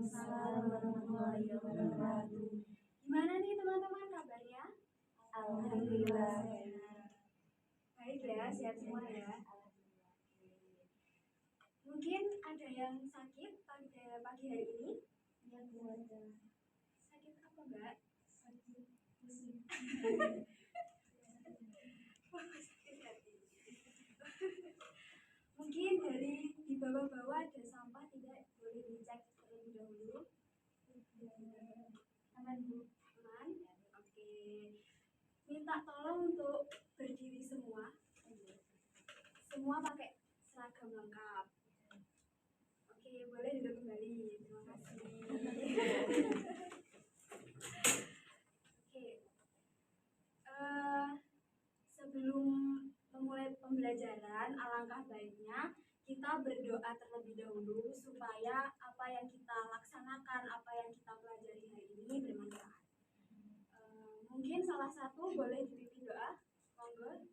Waalaikumsalam warahmatullahi wabarakatuh. Gimana nih teman-teman kabarnya? Alhamdulillah sehat. Baik ya, sehat semua ya. Mungkin ada yang sakit pada pagi hari ini? Yang keluarga Sakit apa Mbak? sakit pusing. Sakit hati. Mungkin dari di bawah-bawah ada sampah, tidak boleh dicek terlebih dahulu. Aman Bu. Aman? Oke. Minta tolong untuk berdiri semua. Semua pakai seragam lengkap. Oke, boleh duduk kembali. Terima kasih. Oke. Sebelum memulai pembelajaran, alangkah baiknya kita berdoa terlebih dahulu supaya apa yang kita laksanakan, apa yang kita pelajari hari ini bermanfaat. Mungkin salah satu boleh dipimpin doa, monggo.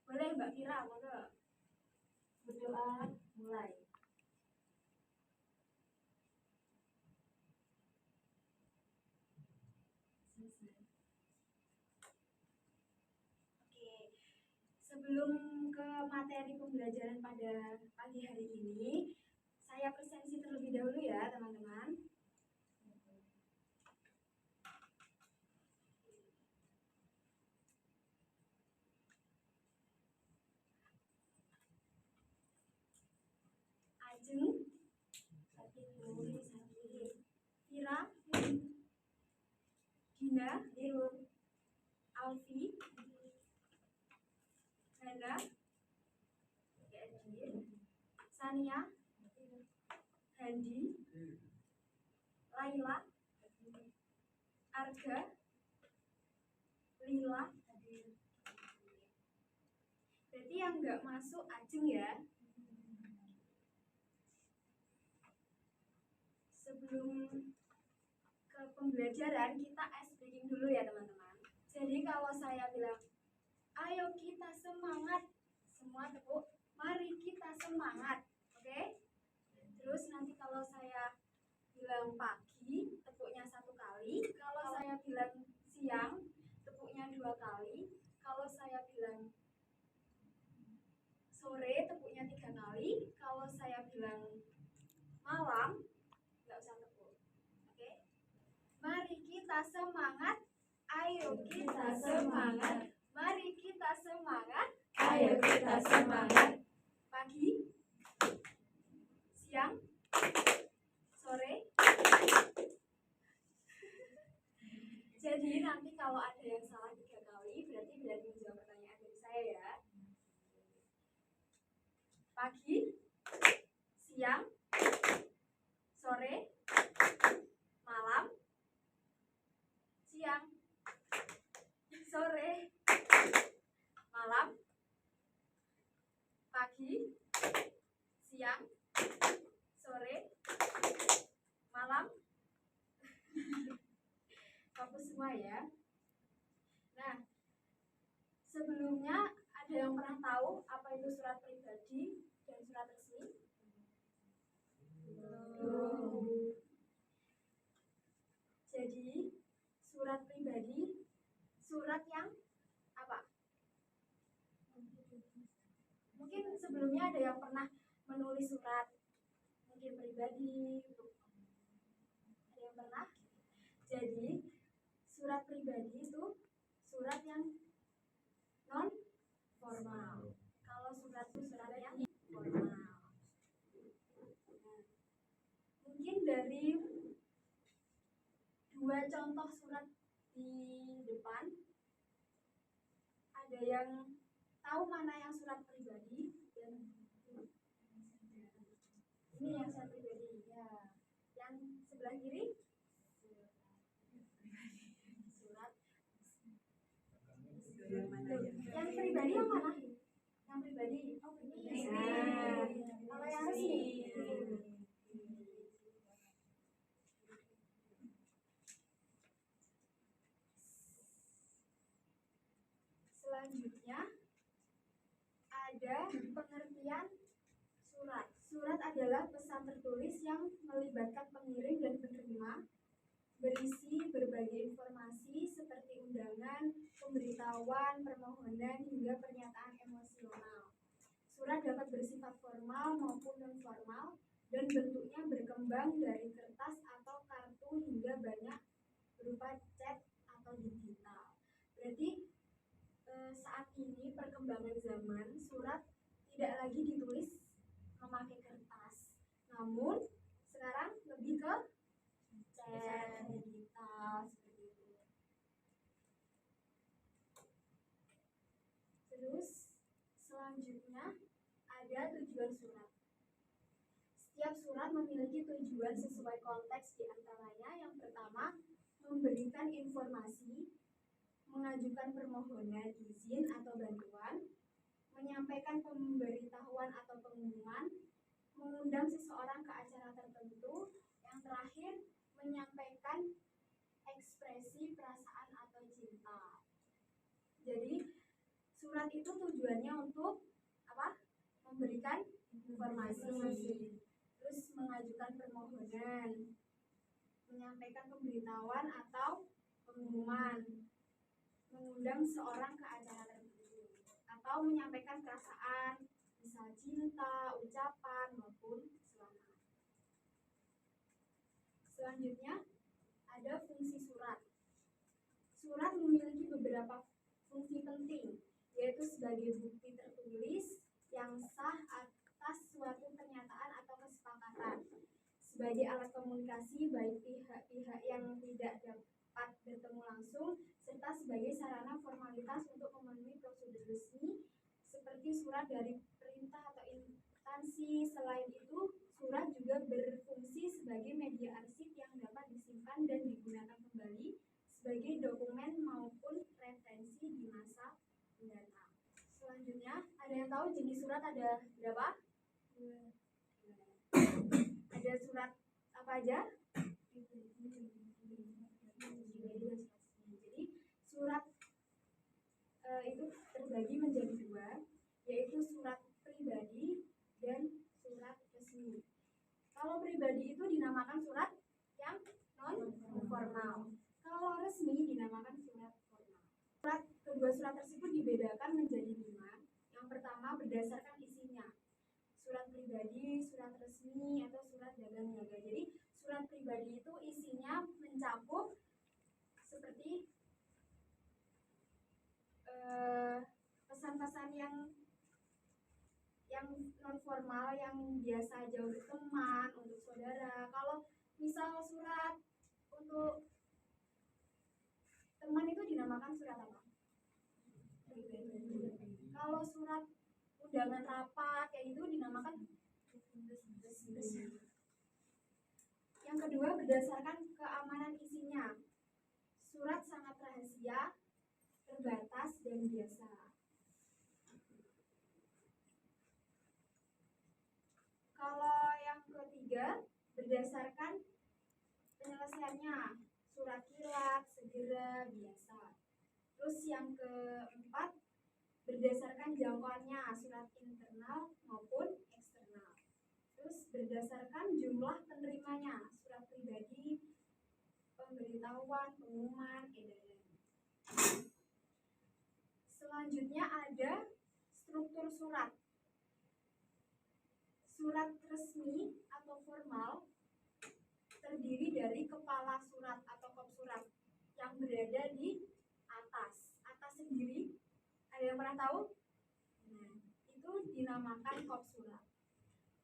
Boleh Mbak Fira, monggo. Berdoa mulai. Selesai. Oke, sebelum ke materi pembelajaran pada pagi hari ini, saya presensi terlebih dahulu ya teman-teman. Ajeng, Fira, Dina, Alfi, Hana, Sania, Handi, Laila, Arga, Lila. Berarti yang nggak masuk Ajeng ya. Sebelum ke pembelajaran, kita ice breaking dulu ya teman-teman. Jadi kalau saya bilang, ayo kita semangat, semua tepuk, mari kita semangat, oke? Terus nanti kalau saya bilang pagi, tepuknya 1 kali. Kalau saya bilang siang, tepuknya 2 kali. Kalau saya bilang sore, tepuknya 3 kali. Kalau saya bilang malam, nggak usah tepuk, oke? Mari kita semangat, ayo kita semangat, mari kita semangat, Ayo kita semangat. pagi, siang, sore. Jadi nanti kalau ada yang salah 3 kali, berarti menjawab pertanyaan dari saya ya. Pagi, siang, sore, malam, siang, sore, malam, pagi, siang, sore, malam. Fokus semua ya. Nah, sebelumnya ada yang pernah tahu apa itu surat pribadi dan surat resmi? Jadi, surat pribadi, surat yang apa? Mungkin sebelumnya ada yang pernah menulis surat, mungkin pribadi, ada yang pernah? Jadi, surat pribadi itu surat yang non formal. Kalau surat itu surat yang formal. Nah, mungkin dari 2 contoh surat di depan, ada yang tahu mana yang surat pribadi dan ini yang surat pribadi ya. Yang sebelah kiri surat. Yang pribadi yang mana? Yang pribadi. Oh, pribadi. Nah, kalau yang resmi. Selanjutnya ada pengertian surat. Surat ada adalah pesan tertulis yang melibatkan pengirim dan penerima, berisi berbagai informasi seperti undangan, pemberitahuan, permohonan, hingga pernyataan emosional. Surat dapat bersifat formal maupun non-formal, dan bentuknya berkembang dari kertas atau kartu hingga banyak berupa chat atau digital. Berarti saat ini perkembangan zaman, surat tidak lagi ditulis memakai kertas, namun sekarang lebih ke chat digital seperti itu. Terus selanjutnya ada tujuan surat. Setiap surat memiliki tujuan sesuai konteks, di antaranya yang pertama memberikan informasi, mengajukan permohonan izin atau bantuan, menyampaikan pemberitahuan atau pengumuman, mengundang seseorang ke acara tertentu, yang terakhir menyampaikan ekspresi perasaan atau cinta. Jadi surat itu tujuannya untuk apa? Memberikan informasi, terus mengajukan permohonan, menyampaikan pemberitahuan atau pengumuman, mengundang seorang ke acara tertentu, atau menyampaikan perasaan, misal cinta, ucapan, maupun selangat. Selanjutnya ada fungsi surat. Surat memiliki beberapa fungsi penting, yaitu sebagai bukti tertulis yang sah atas suatu pernyataan atau kesepakatan, sebagai alat komunikasi baik pihak-pihak yang tidak dapat bertemu langsung, serta sebagai sarana formalitas untuk memenuhi prosedur resmi seperti surat dari perintah atau instansi. Selain itu, surat juga berfungsi sebagai media arsip yang dapat disimpan dan digunakan kembali sebagai dokumen maupun referensi di masa mendatang. Selanjutnya, ada yang tahu jenis surat ada berapa? Ada surat apa aja? Jadi surat itu terbagi menjadi dua, yaitu surat pribadi dan surat resmi. Kalau pribadi itu dinamakan surat yang non formal. Kalau resmi dinamakan surat formal. Kedua surat tersebut dibedakan menjadi 5. Yang pertama berdasarkan isinya. Surat pribadi, surat resmi, atau surat dagang niaga. Jadi surat pribadi itu isinya mencakup seperti pesan-pesan yang non formal, yang biasa aja untuk teman, untuk saudara. Kalau misal surat untuk teman itu dinamakan surat apa? Kalau surat undangan rapat kayak itu dinamakan resmi. Yang kedua berdasarkan keamanan isinya. Surat sangat rahasia, terbatas, dan biasa. Kalau yang ketiga berdasarkan penyelesaiannya. Surat kilat, segera, biasa. Terus yang keempat berdasarkan jangkauannya, surat internal maupun eksternal. Terus berdasarkan jumlah penerimanya, surat pribadi, pemberitahuan, pengumuman, edaran. Selanjutnya ada struktur surat. Surat resmi atau formal terdiri dari kepala surat atau kop surat yang berada di atas. Atas sendiri, ada yang pernah tahu? Nah, itu dinamakan kop surat.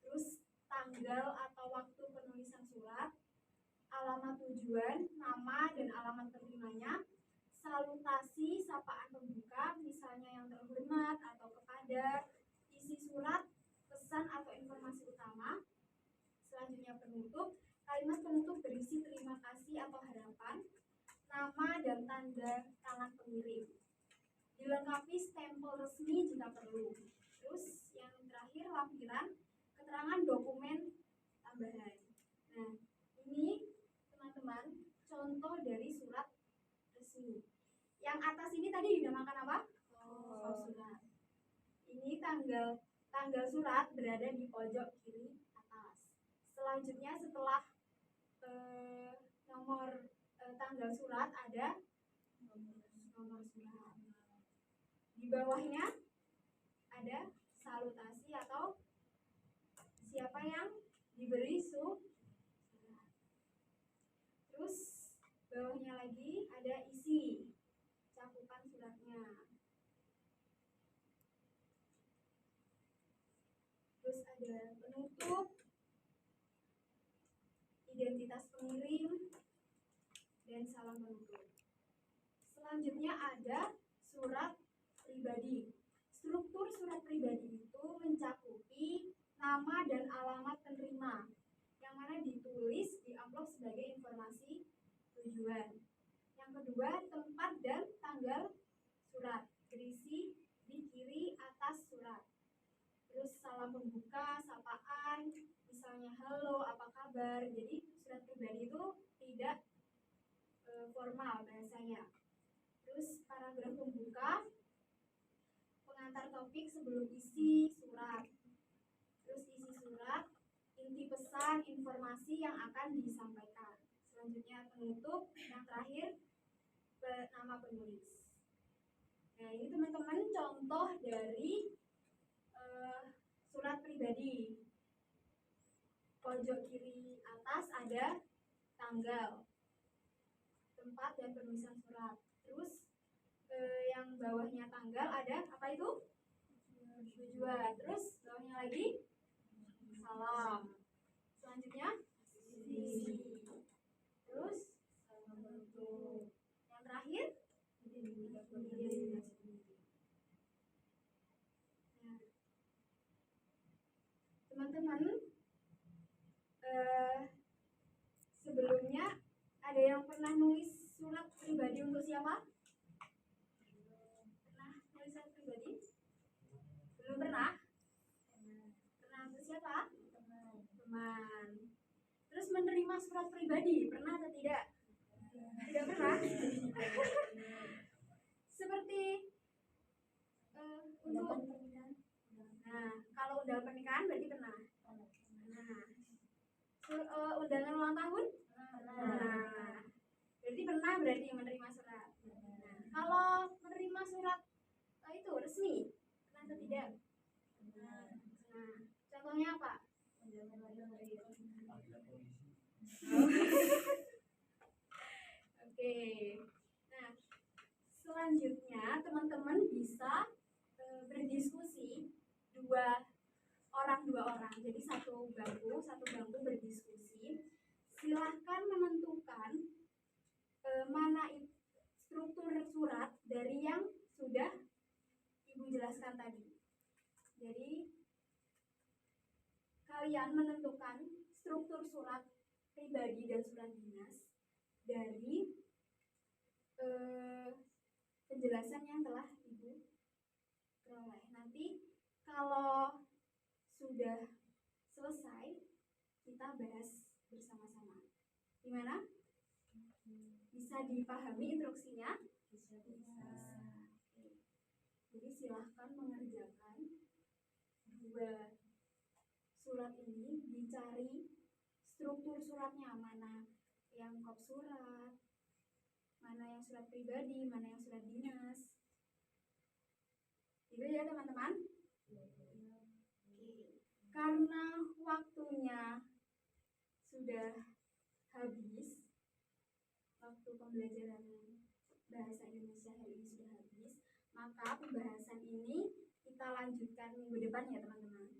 Terus tanggal atau waktu penulisan surat, alamat tujuan, nama dan alamat penerimanya, salutasi, sapaan pembuka, misalnya yang terhormat atau kepada, isi surat, pesan atau informasi utama. Selanjutnya penutup. Kalimat penutup berisi terima kasih atau harapan, nama dan tanda tangan pengirim. Dilengkapi stempel resmi jika perlu. Terus yang terakhir lampiran keterangan dokumen tambahan. Nah, ini teman-teman contoh dari surat resmi. Yang atas ini tadi dinamakan apa? Surat. Ini tanggal surat berada di pojok kiri atas. nomor tanggal surat, ada nomor surat. Di bawahnya ada salutasi atau siapa yang diberi surat. Terus bawahnya lagi ada isi cakupan suratnya. Terus ada penutup, identitas pengirim, dan salam penutup. Selanjutnya ada surat pribadi. Struktur surat pribadi itu mencakupi nama dan alamat penerima, yang mana ditulis di amplop sebagai informasi tujuan. Yang kedua, tempat dan tanggal surat berisi di kiri atas surat. Terus salam pembuka, sapaan, misalnya halo, apa kabar. Jadi surat pribadi itu tidak formal bahasanya. Terus paragraf pembuka, pengantar topik sebelum isi surat. Terus isi surat, inti pesan, informasi yang akan disampaikan. Selanjutnya penutup, yang terakhir nama penulis. Nah, ini teman-teman contoh dari surat pribadi. Pojok kiri atas ada tanggal, tempat, dan penulisan surat. Terus yang bawahnya tanggal ada apa itu? Tujuan. Terus bawahnya lagi salam. Selanjutnya isi. Terus yang terakhir nah, teman-teman, sebelumnya ada yang pernah nulis surat pribadi untuk siapa? Pernah nulis surat pribadi? Belum pernah? Pernah untuk siapa? Teman. Terus menerima surat pribadi, pernah atau tidak? Tidak pernah? Seperti untuk kalau undangan pernikahan berarti pernah. Undangan ulang tahun? Berarti pernah menerima surat. Kalau menerima surat itu resmi, pernah atau tidak? Contohnya apa? Oke. Nah, selanjutnya teman-teman bisa berdiskusi dua orang. Jadi satu bangku berdiskusi. Silahkan menentukan mana struktur surat dari yang sudah Ibu jelaskan tadi. Jadi kalian menentukan struktur surat pribadi dan surat dinas dari penjelasan yang telah Ibu peroleh. Nanti kalau sudah selesai, kita bahas bersama-sama. Gimana? Bisa dipahami instruksinya? Bisa. Jadi silahkan mengerjakan dua surat ini, dicari struktur suratnya, mana yang kop surat, mana yang surat pribadi, mana yang surat dinas. Itu ya teman-teman. Karena waktunya sudah habis, waktu pembelajaran bahasa Indonesia hari ini sudah habis, maka pembahasan ini kita lanjutkan minggu depan ya teman-teman.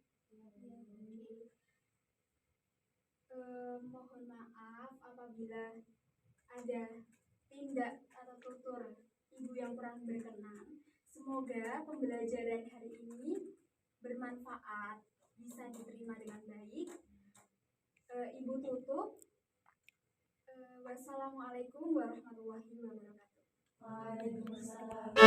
Mohon maaf apabila ada tindak atau tutur Ibu yang kurang berkenan. Semoga pembelajaran hari ini bermanfaat, bisa diterima dengan baik. Ibu tutup. Wassalamualaikum warahmatullahi wabarakatuh. Waalaikumsalam.